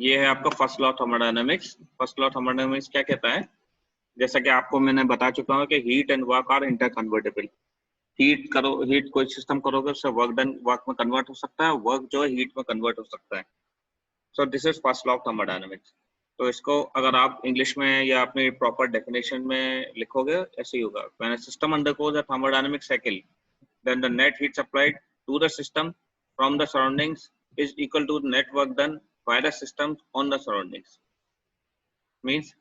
ये है आपका first law thermodynamics. First law thermodynamics क्या कहता है, जैसा कि आपको मैंने बता चुका हूँ कि heat and work are interconvertible. Heat कोई सिस्टम करोगे उससे वर्क में कन्वर्ट हो सकता है, वर्क जो है हीट में कन्वर्ट हो सकता है। So this is first law of thermodynamics. तो इसको अगर आप इंग्लिश में या अपनी प्रॉपर डेफिनेशन में लिखोगे ऐसे ही होगा, when a system undergoes a thermodynamic cycle then the net heat supplied to the system from the surroundings is equal to the net work done by the system on the surroundings। Means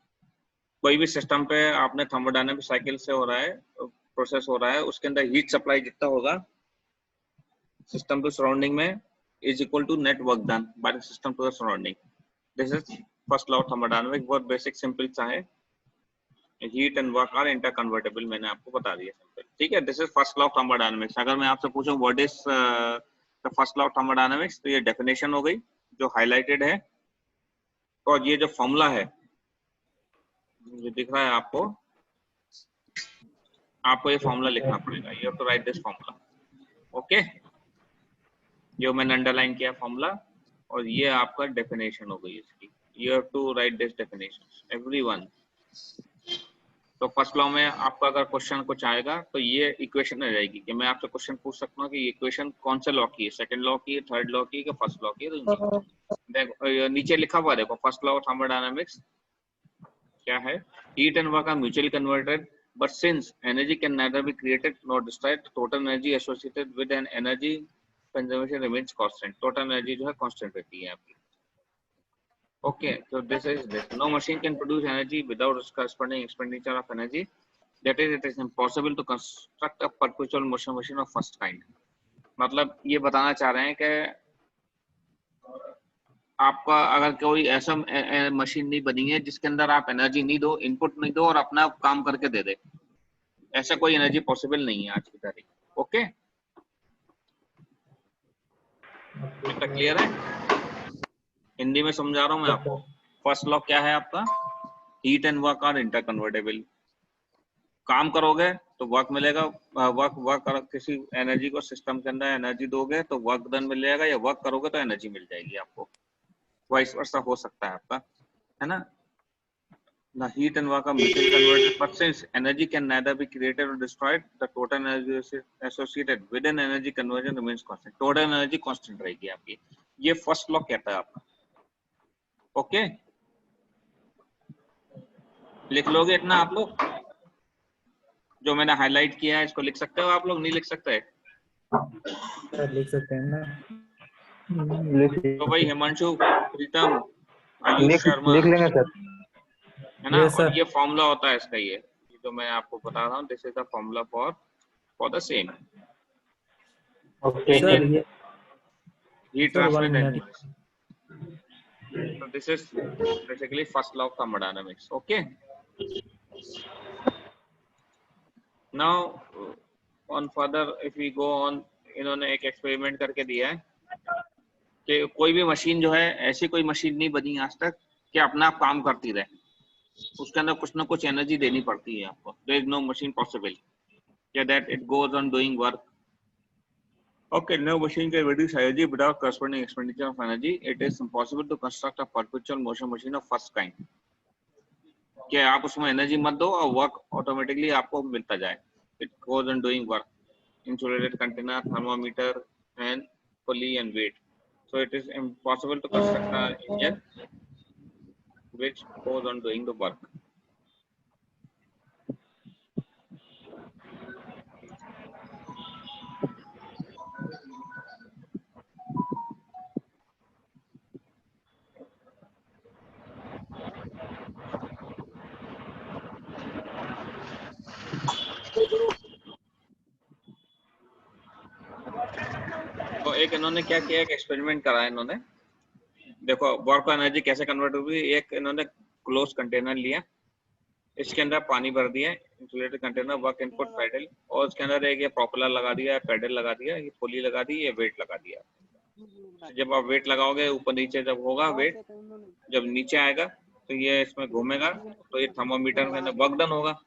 कोई भी system पे आपने thermodynamic cycle से हो रहा है, process हो रहा है, उसके अंदर हीट सप्लाई जितना होगा सिस्टम टू सराउंडिंग में is equal to net work done by the system to the surrounding. This is first law of thermodynamics. बहुत बेसिक सिंपल सा है। Heat and work are interconvertible, मैंने आपको बता दिया सिंपल, ठीक है। This is first law of thermodynamics. अगर मैं आपसे पूछूं what is the first law of thermodynamics, तो ये डेफिनेशन हो गई जो हाईलाइटेड है। और ये जो फॉर्मूला है जो दिख रहा है आपको ये फॉर्मूला लिखना पड़ेगा। You have to write this formula, okay. जो मैंने अंडरलाइन किया फॉर्मूला, और ये आपका डेफिनेशन हो गई इसकी। You have to write this definition everyone. तो फर्स्ट लॉ में आपका अगर क्वेश्चन कुछ आएगा तो ये इक्वेशन आ जाएगी कि मैं आपसे क्वेश्चन पूछ सकता हूँ कि ये इक्वेशन कौन से लॉ की है, सेकंड लॉ की है, थर्ड लॉ की है, कि फर्स्ट लॉ की है। तो देखो नीचे लिखा हुआ देखो, फर्स्ट लॉ ऑफ थर्मोडायनामिक्स क्या है, heat and work are mutually converted but since energy can neither be created nor destroyed, total energy associated with an energy conservation remains constant। Total energy जो है कांस्टेंट रहती है आपकी, okay। So this is this, no machine can produce energy without its corresponding expenditure of energy, that is it is impossible to construct a perpetual motion machine of first kind। मतलब ये बताना चाह रहे हैं कि आपका अगर कोई ऐसा मशीन नहीं बनी है जिसके अंदर आप एनर्जी नहीं दो, इनपुट नहीं दो और अपना काम करके दे दे, ऐसा कोई एनर्जी पॉसिबल नहीं है आज की तारीख, ओके। इतना क्लियर है? हिंदी में समझा रहा हूँ मैं आपको। फर्स्ट लॉ क्या है आपका, heat and work are interconvertible. काम करोगे तो वर्क मिलेगा, किसी एनर्जी को सिस्टम के अंदर एनर्जी दोगे तो वर्क डन मिल जाएगा, या वर्क करोगे तो एनर्जी मिल जाएगी आपको। वाइस वर्सा हो सकता है आपका, है ना। The heat and work are mutually converted, but since energy can neither be created or destroyed, the total energy associated with an energy conversion remains constant। Total energy constant रहेगी आपकी। ये first law कहता है आपका, okay. लिख लोगे इतना आप लोग, जो मैंने हाईलाइट किया है इसको लिख सकते हो आप लोग, नहीं लिख सकते? लिख सकते हैं ना। तो भाई हिमांशु, प्रीतम, आयुष शर्मा, लिख लेंगे सर, है ना। और ये फॉर्मूला होता है इसका, ये जो मैं आपको बता रहा हूँ, this is the formula for the same, okay sir. ये heat transfer and so this is basically first law of thermodynamics, okay। now on further if we go on, इन्होंने एक एक्सपेरिमेंट करके दिया है कि कोई भी मशीन जो है, ऐसी कोई मशीन नहीं बनी आज तक कि अपना आप काम करती रहे, उसके अंदर कुछ ना कुछ एनर्जी देनी पड़ती है आपको। there is no machine possible that it goes on doing work, okay। No machine can produce energy without corresponding expenditure of energy, it is impossible to construct a perpetual motion machine of first kind। कि आप उसमें energy मत दो और work automatically आपको मिलता जाए, it goes on doing work. Insulated container, thermometer and pulley and weight, so it is impossible to construct an engine which goes on doing the work। तो एक इन्होंने क्या किया, एक एक्सपेरिमेंट करा इन्होंने। देखो वर्क को एनर्जी कैसे कन्वर्ट होगी। एक इन्होंने क्लोज कंटेनर लिया, इसके अंदर पानी भर दिया, insulated container, work input pedal, और उसके अंदर एक ये प्रोपेलर लगा दिया, पेडल लगा दिया, ये पुली लगा दी, ये वेट लगा दिया। जब आप वेट लगाओगे ऊपर नीचे जब होगा वेट, जब नीचे आएगा तो ये इसमें घूमेगा, तो ये थर्मोमीटर में वर्क डन होगा।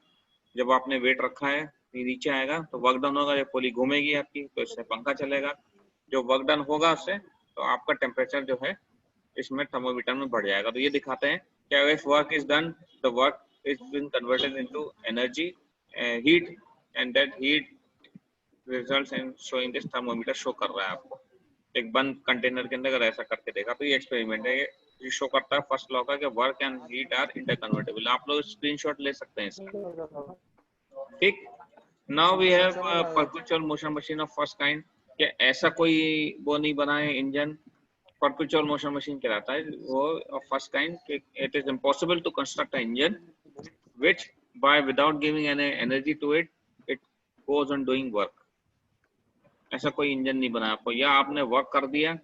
जब आपने वेट रखा है ये नीचे आएगा तो वर्क डन होगा, जब पुली घूमेगी आपकी तो इससे पंखा चलेगा, जो वर्क डन होगा उससे तो आपका टेम्परेचर जो है इसमें थर्मोमीटर में बढ़ जाएगा। तो ये दिखाते हैं क्या if work is done the work is been converted into energy heat and that heat results in showing this thermometer show कर रहा है आपको एक बंद कंटेनर के अंदर। अगर ऐसा करके देखा तो ये एक्सपेरिमेंट है, ये शो करता है फर्स्ट लॉ का कि work and heat are interconvertible. आप लोग स्क्रीनशॉट ले सकते हैं इसका, ठीक। Now we have perpetual motion machine of first kind. कि ऐसा कोई वो नहीं बना है इंजन, परपेचुअल मोशन मशीन कहलाता है वो of first kind. It is impossible to construct a engine which by without giving any energy to it it goes on doing work. ऐसा कोई इंजन नहीं बना आपको, या आपने वर्क कर दिया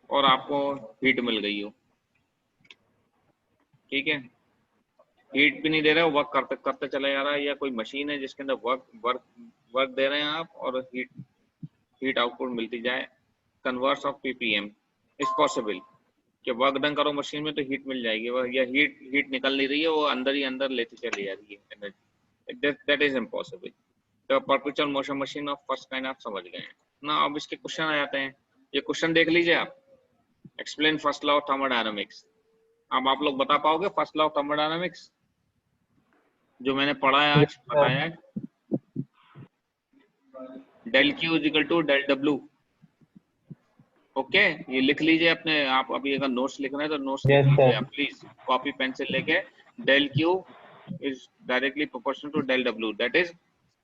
और आपको हीट मिल गई हो, ठीक है, हीट भी नहीं दे रहे हो, वर्क करते करते चला जा रहा है, या कोई मशीन है जिसके अंदर वर्क दे रहे हैं आप और हीट आउटपुट मिलती जाए। Converse of ppm is possible कि वर्क डन करो मशीन में तो हीट मिल जाएगी, या हीट निकल नहीं रही है, वो अंदर ही अंदर लेती चली जा रही है एनर्जी। That is impossible. तो perpetual motion machine of first kind आप समझ गए हैं ना। अब इसके क्वेश्चन आ जाते हैं, ये क्वेश्चन देख लीजिए आप। Explain first law of thermodynamics. अब आप लोग बता पाओगे फर्स्ट लॉ ऑफ थर्मोडायनामिक्स जो मैंने पढ़ा है आज, बताया है? Del Q is equal to del W. Okay, ये लिख लीजिए अपने आप। अभी अगर नोट्स लिखना है तो नोट्स लिख लीजिए आप प्लीज, कॉपी पेंसिल लेके। Del Q is directly proportional to del W. That is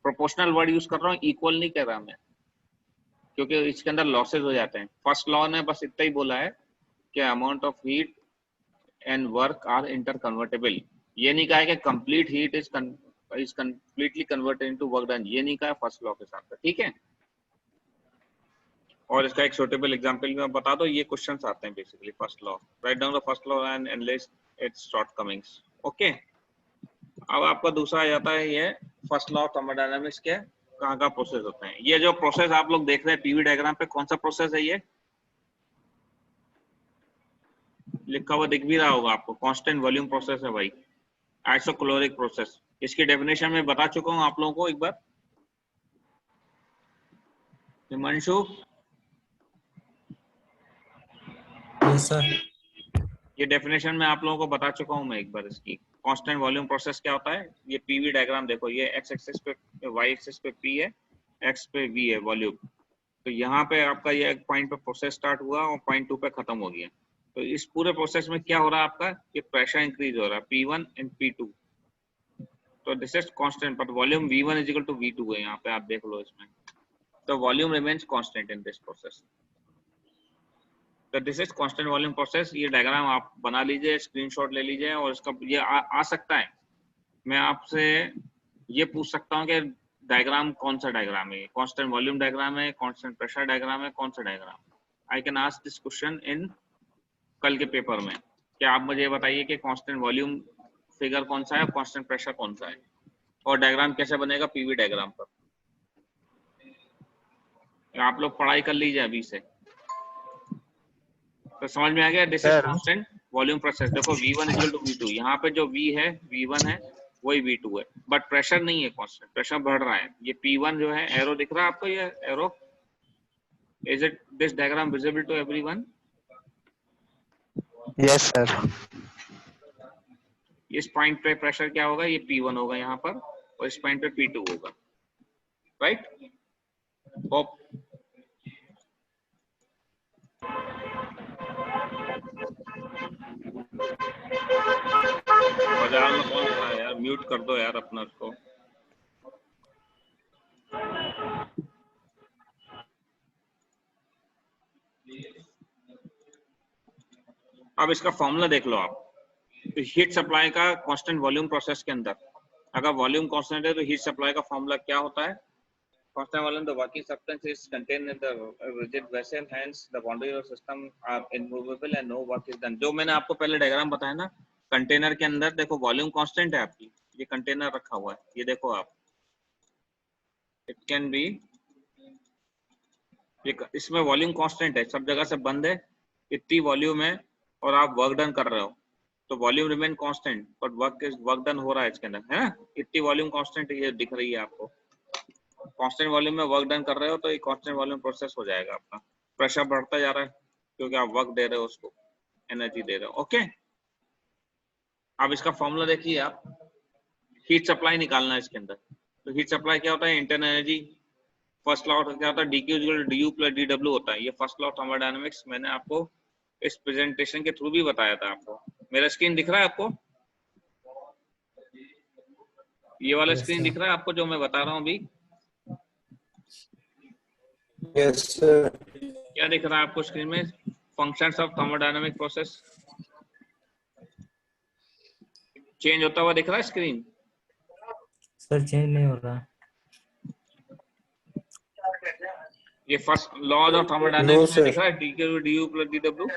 proportional word use कर रहा हूँ, इक्वल नहीं कर रहा मैं, क्योंकि इसके अंदर लॉसेज हो जाते हैं। फर्स्ट लॉ ने बस इतना ही बोला है कि amount of heat and work are interconvertible. ये नहीं कहा है कि complete heat is completely converted into work done, ये नहीं कहा फर्स्ट लॉ के साथ, ठीक है। और इसका एक सूटेबल एग्जांपल मैं बता दो। ये क्वेश्चंस आते हैं basically first law. Write down the first law and analyse it's shortcomings. Okay, अब आपका दूसरा आ जाता है ये फर्स्ट लॉ ऑफ थर्मोडायनामिक्स के कहाँ प्रोसेस होते हैं। ये जो प्रोसेस आप लोग देख रहे हैं पीवी डायग्राम पे, कौन सा प्रोसेस है ये? लिखा हुआ दिख भी रहा होगा आपको, कांस्टेंट वॉल्यूम प्रोसेस है भाई, आइसोक्लोरिक प्रोसेस। इसकी डेफिनेशन में बता चुका हूँ आप लोगों को एक बार। Himanshu, yes sir. ये डेफिनेशन में आप लोगों को बता चुका हूँ मैं एक बार इसकी। कांस्टेंट वॉल्यूम प्रोसेस क्या होता है? ये पीवी डायग्राम देखो, ये एक्स एक्सिस पे, वाई एक्सिस पे पी है, एक्स पे वी है वॉल्यूम। तो यहाँ पे आपका ये एक पॉइंट पे प्रोसेस स्टार्ट हुआ और पॉइंट 2 पे खत्म हो गया। तो इस पूरे प्रोसेस में क्या हो रहा है आपका, ये प्रेशर इंक्रीज हो रहा है P1 एंड P2। तो this is constant, but volume V1 is equal to V2 है, यहाँ पे आप देख लो इसमें। तो volume remains constant in this process. तो this is constant volume process. ये डायग्राम आप बना लीजिए, स्क्रीनशॉट ले लीजिए, और इसका ये आ सकता है। मैं आपसे ये पूछ सकता हूँ कि डायग्राम कौन सा डायग्राम है, कांस्टेंट वॉल्यूम डायग्राम है, कांस्टेंट प्रेशर डायग्राम है, कौन सा diagram? I can ask this question in कल के पेपर में। क्या आप मुझे बताइए कि कांस्टेंट वॉल्यूम फिगर कौन सा है, कांस्टेंट प्रेशर कौन सा है, और डायग्राम कैसे बनेगा पीवी डायग्राम पर? आप लोग पढ़ाई कर लीजिए अभी से। तो समझ में आ गया? This is constant volume process. देखो V1 इक्वल टू V2, यहाँ पे जो V है V1 है वही V2 है, बट प्रेशर नहीं है कांस्टेंट, प्रेशर बढ़ रहा है। ये P1 जो है, एरो दिख रहा है आपको, ये arrow? Is it this diagram visible to everyone? Yes sir. इस पॉइंट पे प्रेशर क्या होगा, ये P1 होगा यहाँ पर, और इस पॉइंट पे P2 होगा, राइट? होप बाजार में कौन खड़ा है यार? म्यूट कर दो यार अपना उसको। अब इसका फॉर्मूला देख लो आप। तो हीट सप्लाई का कांस्टेंट वॉल्यूम प्रोसेस के अंदर, अगर वॉल्यूम कांस्टेंट है तो हीट सप्लाई का फॉर्मूला क्या होता है? Constant volume the working substance is contained in the rigid vessel, hence the boundary of system are immovable and no work is done. जो मैंने आपको पहले डायग्राम बताया ना, कंटेनर के अंदर देखो वॉल्यूम कांस्टेंट है आपकी, ये कंटेनर रखा हुआ है, ये देखो आप, इट कैन बी, इसमें वॉल्यूम कांस्टेंट है, सब जगह से बंद है, इतनी वॉल्यूम है, और आप वर्क डन कर रहे हो, तो volume remain constant, but work done हो रहा है इसके अंदर, है ना? इतनी वॉल्यूम कांस्टेंट ये दिख रही है आपको। कांस्टेंट वॉल्यूम में वर्क डन कर रहे हो तो ये कांस्टेंट वॉल्यूम प्रोसेस हो जाएगा आपका। प्रेशर बढ़ता जा रहा है, क्योंकि आप वर्क दे रहे हो, उसको एनर्जी दे रहे हो। ओके, अब इसका फॉर्मूला देखिए आप, हीट सप्लाई निकालना है इसके अंदर। तो हीट सप्लाई क्या होता है, इंटरनल एनर्जी। फर्स्ट लॉ क्या होता है, dq = du + dw होता है। ये फर्स्ट लॉ थर्मोडायनामिक्स मैंने आपको इस प्रेजेंटेशन के थ्रू भी बताया था आपको। मेरा स्क्रीन दिख रहा है आपको? ये वाला Yes, स्क्रीन sir. दिख रहा है आपको जो मैं बता रहा हूँ अभी? Yes, sir. क्या दिख रहा है आपको स्क्रीन में? Functions of thermodynamic process change होता हुआ दिख रहा है स्क्रीन? सर चेंज नहीं हो रहा। ये first laws of No, thermodynamics में sir. दिख रहा है, dq du + dw।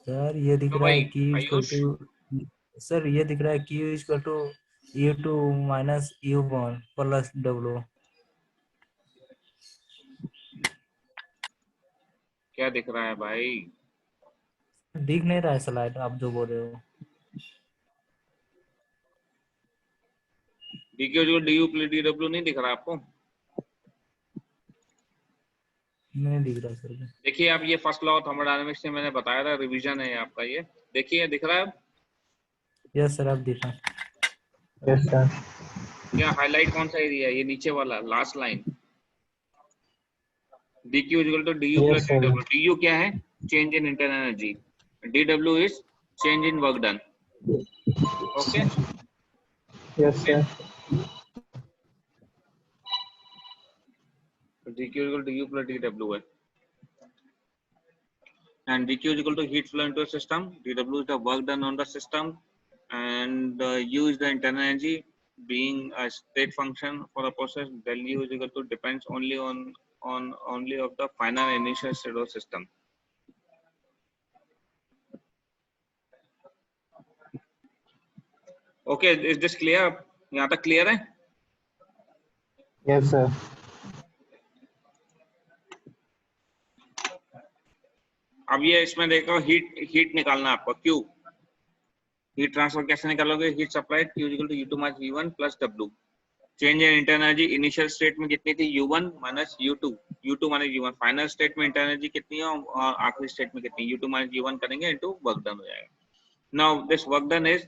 सर ये दिख तो रहा है भाई Q equal Ayush, to, sir ये दिख रहा है Q equal to U2 minus U1 plus W। क्या दिख रहा है भाई? दिख नहीं रहा है स्लाइड आप जो बोल रहे हो। dq = du + dw नहीं दिख रहा आपको? नहीं दिख रहा सर। देखिए आप, ये फर्स्ट लॉ ऑफ थर्मोडायनामिक्स से मैंने बताया था, रिवीजन है आपका ये। देखिए दिख रहा है? यस सर, अब दिखा। Yes sir. क्या हाईलाइट कौन सा एरिया है? ये नीचे वाला last line, dq = du + yes sir. dw। du क्या है? Change in internal energy. dw is change in work done. Okay, yes sir. dq = du + dw है। And dq = heat flow into a system, dw is the work done on the system, and u is the internal energy. Being a state function for a process, del u is equal to depends only on only of the final initial state of system. Okay, is this clear? यहाँ तक clear है? Yes sir. अब ये इसमें देखो, heat निकालना है आपको। Q, हीट ट्रांसफर कैसे निकालोगे? Heat supply Q = U2 - V1 + W। Change in internal energy, initial state में कितनी थी? U1 - U2, U2 - U1। Final state में इंटरनल एनर्जी कितनी है और आखिरी स्टेट में कितनी? U2 - U1 करेंगे इनटू वर्क डन हो जाएगा। Now this work done is,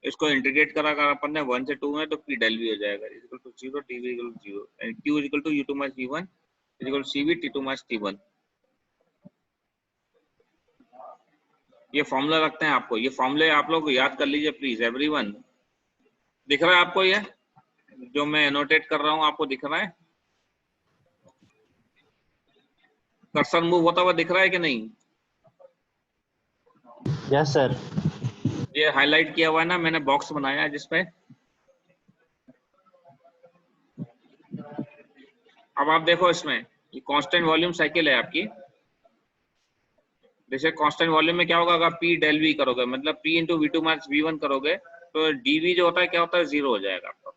इसको इंटीग्रेट करा अगर अपन ने 1 से 2 में, तो P del V हो जाएगा, equal to 0, dV = 0, and Q = U2 - V1 = CV T2 - T1। ये फॉर्मूला रखते हैं आपको, ये फॉर्मूले आप लोग याद कर लीजिए प्लीज एवरीवन। दिख रहा है आपको ये जो मैं एनोटेट कर रहा हूँ? आपको दिख रहा है? कर्सर मूव होता हुआ दिख रहा है कि नहीं? Yes sir. ये हाईलाइट किया हुआ है ना, मैंने बॉक्स बनाया है जिसपे। अब आप देखो इसमें, ये कांस्टेंट वॉल्यूम साइकिल है आपकी। जैसे कांस्टेंट वॉल्यूम में क्या होगा, अगर P del V करोगे, मतलब P × V2 - V1 करोगे, तो dV जो होता है क्या होता है? 0 हो जाएगा आपका।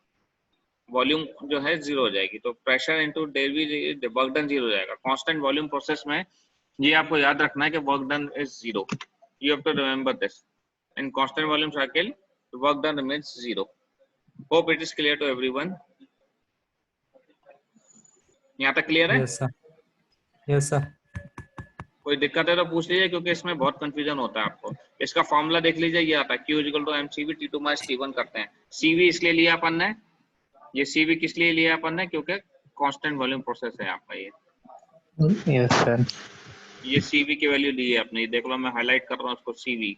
वॉल्यूम जो है 0 हो जाएगी, तो pressure into del V, work done 0 हो जाएगा। कांस्टेंट वॉल्यूम प्रोसेस में ये आपको याद रखना है कि work done is 0। You have to remember this. In constant volume cycle work done remains 0। Hope it is clear to everyone. यहाँ तक क्लियर है? Yes sir. Yes sir. कोई दिक्कत है तो पूछ लीजिए, क्योंकि इसमें बहुत कंफ्यूजन होता है आपको। इसका फॉर्मूला देख लीजिए, ये आता है Q = mCV T2 - T1 करते हैं। CV इसलिए लिया अपन ने, ये CV किस लिए लिया अपन ने? क्योंकि कांस्टेंट वॉल्यूम प्रोसेस है आपका ये। Yes sir. ये CV की वैल्यू ली है आपने, ये देख लो, मैं हाईलाइट कर रहा हूँ उसको, CV।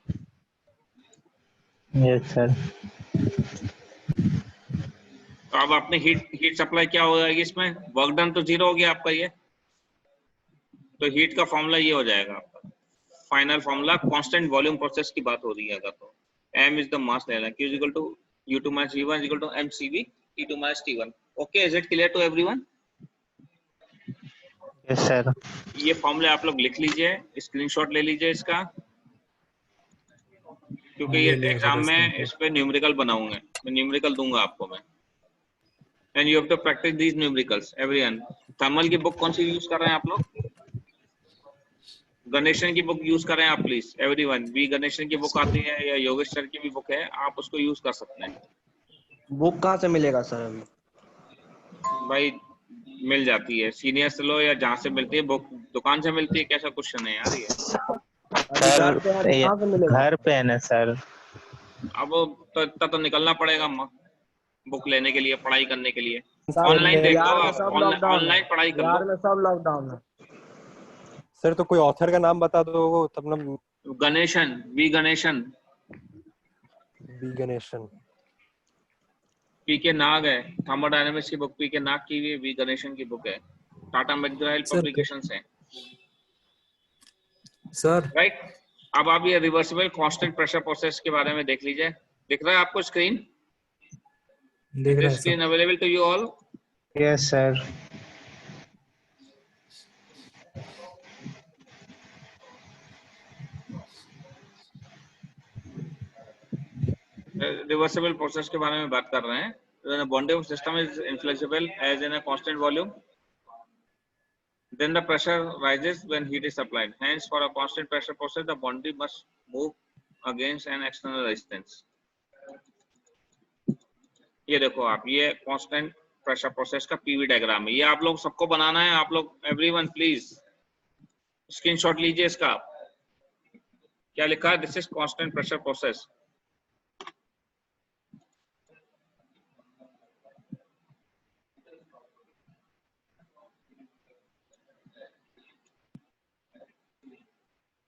Yes sir. तो अब अपने हीट सप्लाई क्या हो जाएगी इसमें? वर्क डन तो 0 हो गया आपका ये, तो हीट का फॉर्मूला ये हो जाएगा आपका final formula. Constant volume process की बात हो रही है अगर, तो m इज द मास लेना, Q = U2 - V1 = mCV T2 - T1। Okay, is it clear to everyone? Yes sir. ये फॉर्मूले आप लोग लिख लीजिए, स्क्रीनशॉट ले लीजिए इसका, क्योंकि ये ले लिया एग्जाम सर स्क्रीन में पे। इस पे न्यूमेरिकल बनाऊंगा, मैं न्यूमेरिकल दूंगा आपको मैं। And you have to practice these numericals everyone. Thermal की बुक कौन सी यूज कर रहे हैं आप लोग? गणेशन की बुक यूज करें आप प्लीज एवरीवन। बी गणेशन की बुक आती है, या योगेश सर की भी बुक है, आप उसको यूज कर सकते हैं बुक कहाँ से मिलेगा सर अभी? भाई। मिल जाती है, सीनियर से लो या जहाँ से मिलती है, बुक दुकान से मिलती है, कैसा क्वेश्चन है यार ये। सर घर पे है ना सर। अब तो इतना तो निकलना पड़ेगा बुक लेने के लिए, पढ़ाई करने के लिए। ऑनलाइन देख लो आप, ऑनलाइन पढ़ाई कर लो। में सब लॉकडाउन है सर तो कोई ऑथर का नाम बता दो तब ना। Ganesan, V Ganesan, B Ganesan. P K Nag है, थर्मोडायनामिक्स की बुक पी के नाग की, वी गणेशन की बुक है, टाटा मैकग्रा-हिल पब्लिकेशंस है। सर राइट, अब आप ये रिवर्सिबल कांस्टेंट प्रेशर प्रोसेस के बारे में देख लीजिए। दिख रहा है आपको स्क्रीन? देख रहा है screen sir. Available to you all? Yes sir. Reversible process के बारे में बात कर रहे हैं। The bonding of system is inflexible as in a constant volume. Then the pressure rises when heat is applied. Hence, for a constant pressure process, the bonding must move against an external resistance. ये देखो आप, ये constant pressure process का PV diagram है। ये आप लोग सबको बनाना है। आप लोग everyone please स्क्रीनशॉट लीजिए इसका। क्या लिखा है? This is constant pressure process.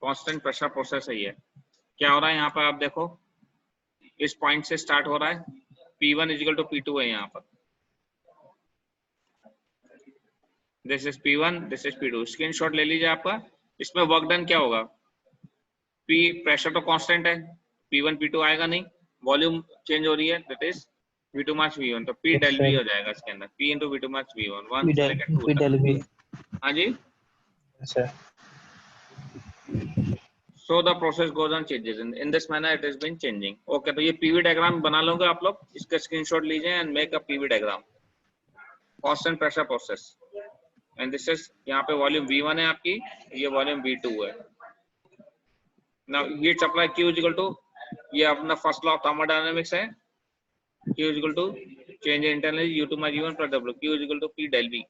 Constant pressure process है ये। क्या हो रहा है यहाँ पर? आप देखो, इस पॉइंट से स्टार्ट हो रहा है, P1 इजिकल टू P2 है यहाँ पर। This is P1, this is P2। Screenshot ले लीजिए आपका। इसमें वर्क डन क्या होगा? P प्रेशर तो कांस्टेंट है, P1 P2 आएगा नहीं, वॉल्यूम चेंज हो रही है, that is V2 minus V1, तो P डेल V हो जाएगा इसके अंदर, P into V2 minus V1, 1 से लेकर 2 तक। हाँ जी sir. So the process goes on changes in this manner it has been changing. Okay, तो ये PV डायग्राम बना लोगे आप लोग, इसका स्क्रीनशॉट लीजिए and make a PV diagram, constant pressure process, and this is यहाँ पे वॉल्यूम V1 है आपकी, ये वॉल्यूम V2 है। Now heat supply Q is equal to, ये अपना फर्स्ट लॉ ऑफ थर्मोडायनामिक्स है, Q is equal to change internally U2 minus U1 plus W, Q is equal to P del V।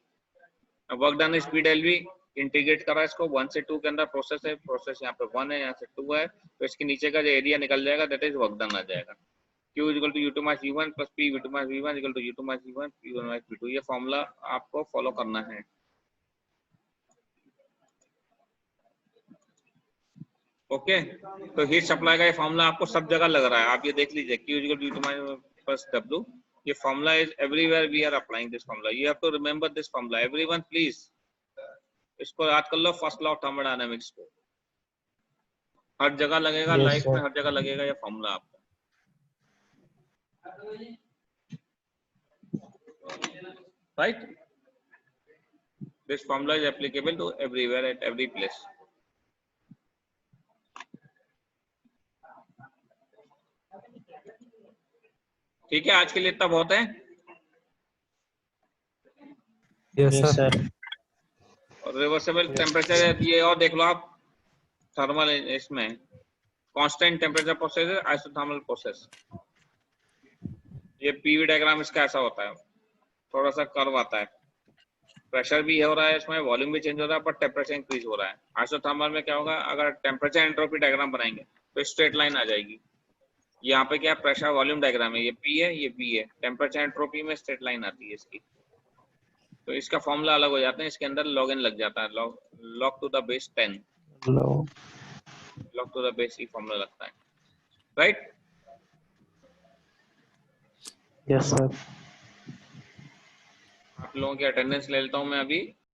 Work done is P del V, integrate करा इसको 1 से 2 के अंदर, process है, process यहाँ पे 1 है, यहाँ से 2 है, तो इसके नीचे का जो एरिया निकल जाएगा दैट इज वर्क डन आ जाएगा। Q equal to U2 minus U1 plus P V2 minus V1 equal to U2 minus V1 P1 minus P2। ये फॉर्मूला आपको फॉलो करना है। ओके, तो हीट सप्लाई का ये फॉर्मूला आपको सब जगह लग रहा है, आप ये देख लीजिए। Q equal to U2 minus plus W, ये formula is everywhere we are applying this formula. You have to remember this formula, everyone please इसको याद कर लो, फर्स्ट लॉ ऑफ थर्मोडायनामिक्स को। हर जगह लगेगा, लाइफ में हर जगह लगेगा ये फॉर्मूला आपको। Right, this formula is applicable to everywhere at every place. ठीक है, आज के लिए इतना बहुत है। Yes sir. और रिवर्सिबल टेम्परेचर ये और देख लो आप, थर्मल इसमें कांस्टेंट टेम्परेचर प्रोसेस है, आइसोथर्मल प्रोसेस। ये पीवी डायग्राम इसका ऐसा होता है, थोड़ा सा कर्व आता है, प्रेशर भी हो रहा है इसमें, वॉल्यूम भी चेंज हो रहा है, पर टेम्परेचर इंक्रीज हो रहा है। आइसोथर्मल में क्या होगा, अगर टेम्परेचर एंट्रोपी डायग्राम बनाएंगे तो स्ट्रेट लाइन आ जाएगी। यहाँ पे क्या प्रेशर वॉल्यूम डायग्राम है, ये P है, ये V है, टेम्परेचर एंट्रोपी में स्ट्रेट लाइन आती है इसकी, तो इसका फॉर्मूला अलग हो जाता है, इसके अंदर लॉग एन लग जाता है, log to the base 10, log to the base E formula लगता है। Right, yes sir. आप लोगों की अटेंडेंस ले लेता हूं मैं अभी।